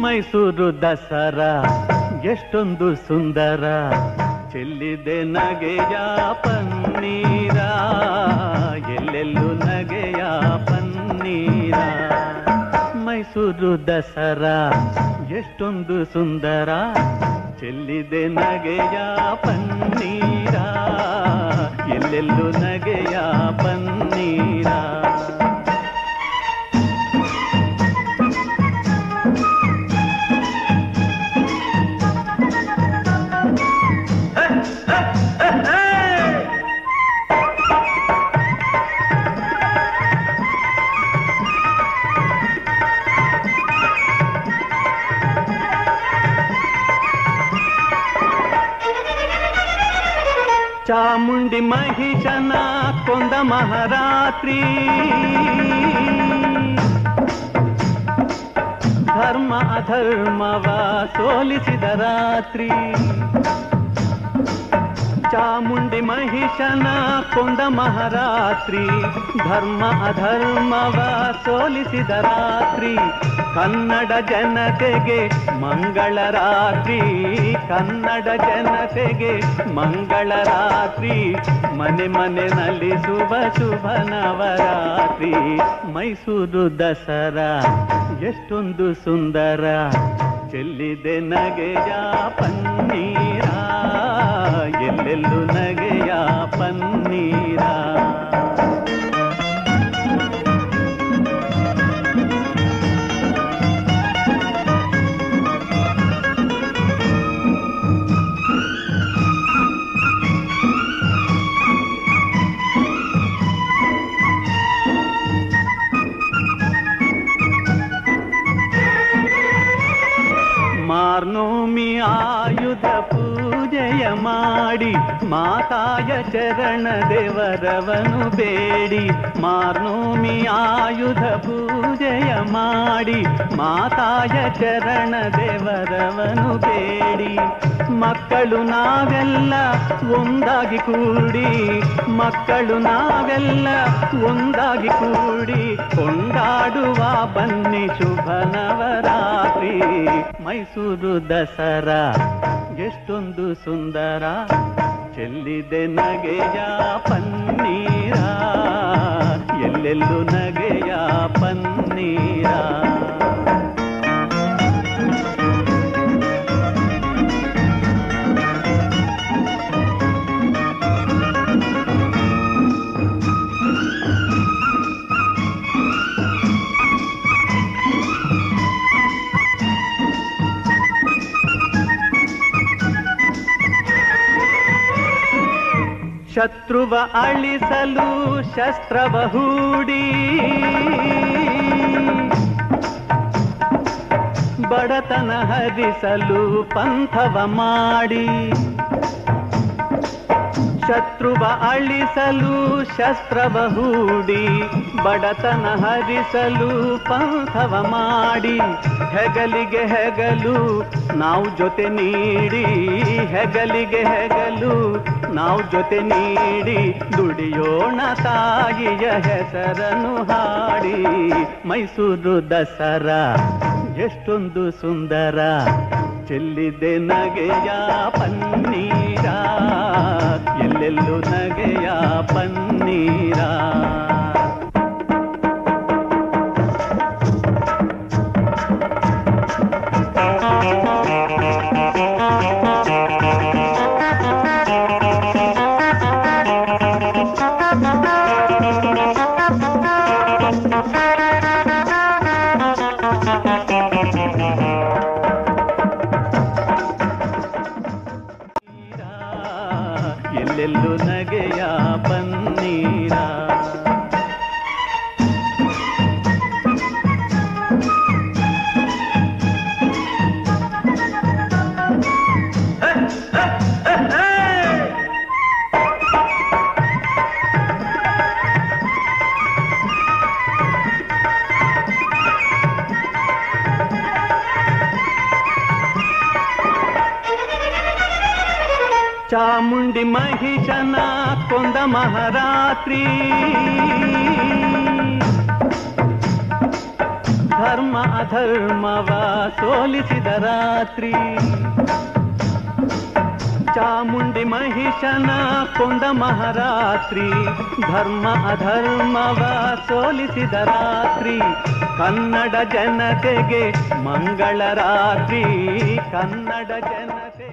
ಮೈಸೂರು ದಸರಾ ಎಷ್ಟೊಂದು ಸುಂದರ, ಚೆಲ್ಲಿದೆ ನಗೆಯ ಪನ್ನೀರ, ಎಲ್ಲೆಲ್ಲೂ ನಗೆಯ ಪನ್ನೀರ. ಮೈಸೂರು ದಸರಾ ಎಷ್ಟೊಂದು ಸುಂದರ, ಚೆಲ್ಲಿದೆ ನಗೆಯ ಪನ್ನೀರ, ಎಲ್ಲೆಲ್ಲೂ ನಗೆಯ ಪನ್ನೀರ. ಚಾಮುಂಡಿ ಮಹಿಷನ ಕೊಂದ ಮಹಾರಾತ್ರಿ, ಧರ್ಮ ಅಧರ್ಮವ ಸೋಲಿಸಿದ ರಾತ್ರಿ. ಚಾಮುಂಡಿ ಮಹಿಷನ ಕೊಂದ ಮಹಾರಾತ್ರಿ, ಧರ್ಮ ಅಧರ್ಮವ ಸೋಲಿಸಿದ ರಾತ್ರಿ. ಕನ್ನಡ ಜನತೆಗೆ ಮಂಗಳ ರಾತ್ರಿ, ಕನ್ನಡ ಜನತೆಗೆ ಮಂಗಳ ರಾತ್ರಿ. ಮನೆ ಮನೆ ನಲಿಸುವ ಶುಭ ನವರಾತ್ರಿ. ಮೈಸೂರು ದಸರಾ ಎಷ್ಟೊಂದು ಸುಂದರ, ಚೆಲ್ಲಿದೆ ನಗೆಯ ಪನ್ನೀರ, ಎಲ್ಲೆಲ್ಲೂ ನಗೆಯ ಪನ್ನೀರ. ಮಾರ್ನೋಮಿ ಆಯುಧ ಪೂಜೆಯ ಮಾಡಿ, ಮಾತಾಯ ಚರಣ ದೇವರವನು ಬೇಡಿ. ಮಾರ್ನೋಮಿ ಆಯುಧ ಪೂಜೆಯ ಮಾಡಿ, ಮಾತಾಯ ಚರಣ ದೇವರವನು ಬೇಡಿ. ಮಕ್ಕಳು ನಾವೆಲ್ಲ ಒಂದಾಗಿ ಕೂಡಿ, ಮಕ್ಕಳು ನಾವೆಲ್ಲ ಒಂದಾಗಿ ಕೂಡಿ, ಕೊಂಡಾಡುವ ಬನ್ನಿ ಶುಭ ನವರಾತ್ರಿ. ಮೈಸೂರು ದಸರಾ ಎಷ್ಟೊಂದು ಸುಂದರ, ಚೆಲ್ಲಿದೆ ನಗೆಯ ಪನ್ನೀರ, ಎಲ್ಲೆಲ್ಲೂ ನಗೆಯ ಪನ್ನೀರ. ಶತ್ರುವ ಅಳಿಸಲು ಶಸ್ತ್ರವ ಹೂಡಿ, ಬಡತನ ಹರಿಸಲು ಪಂಥವ ಮಾಡಿ. ಶತ್ರುವ ಅಳಿಸಲು ಶಸ್ತ್ರವ ಹೂಡಿ, ಬಡತನ ಹರಿಸಲು ಪಂಥವ ಮಾಡಿ. ಹೆಗಲಿಗೆ ಹೆಗಲು ನಾವು ಜೊತೆ ನೀಡಿ, ಹೆಗಲಿಗೆ ಹೆಗಲು ನಾವು ಜೊತೆ ನೀಡಿ, ದುಡಿಯೋಣ ತಾಯಿಯ ಹೆಸರನ್ನು ಹಾಡಿ. ಮೈಸೂರು ದಸರಾ ಎಷ್ಟೊಂದು ಸುಂದರ, ಚೆಲ್ಲಿದೆ ನಗೆಯ ಪನ್ನೀರ, ಎಲ್ಲೆಲ್ಲೂ ನಗೆಯ ಪನ್ನೀರ. ಎಲ್ಲೆಲ್ಲೂ ನಗೆಯ ಪನ್ನೀರ. ಚಾಮುಂಡಿ ಮಹಿಷನ ಕೊಂದ ಮಹಾರಾತ್ರಿ, ಧರ್ಮ ಅಧರ್ಮವ ಸೋಲಿಸಿದ ರಾತ್ರಿ. ಚಾಮುಂಡಿ ಮಹಿಷನ ಕೊಂದ ಮಹಾರಾತ್ರಿ, ಧರ್ಮ ಅಧರ್ಮವ ಸೋಲಿಸಿದ ರಾತ್ರಿ. ಕನ್ನಡ ಜನತೆಗೆ ಮಂಗಳ ರಾತ್ರಿ, ಕನ್ನಡ ಜನತೆ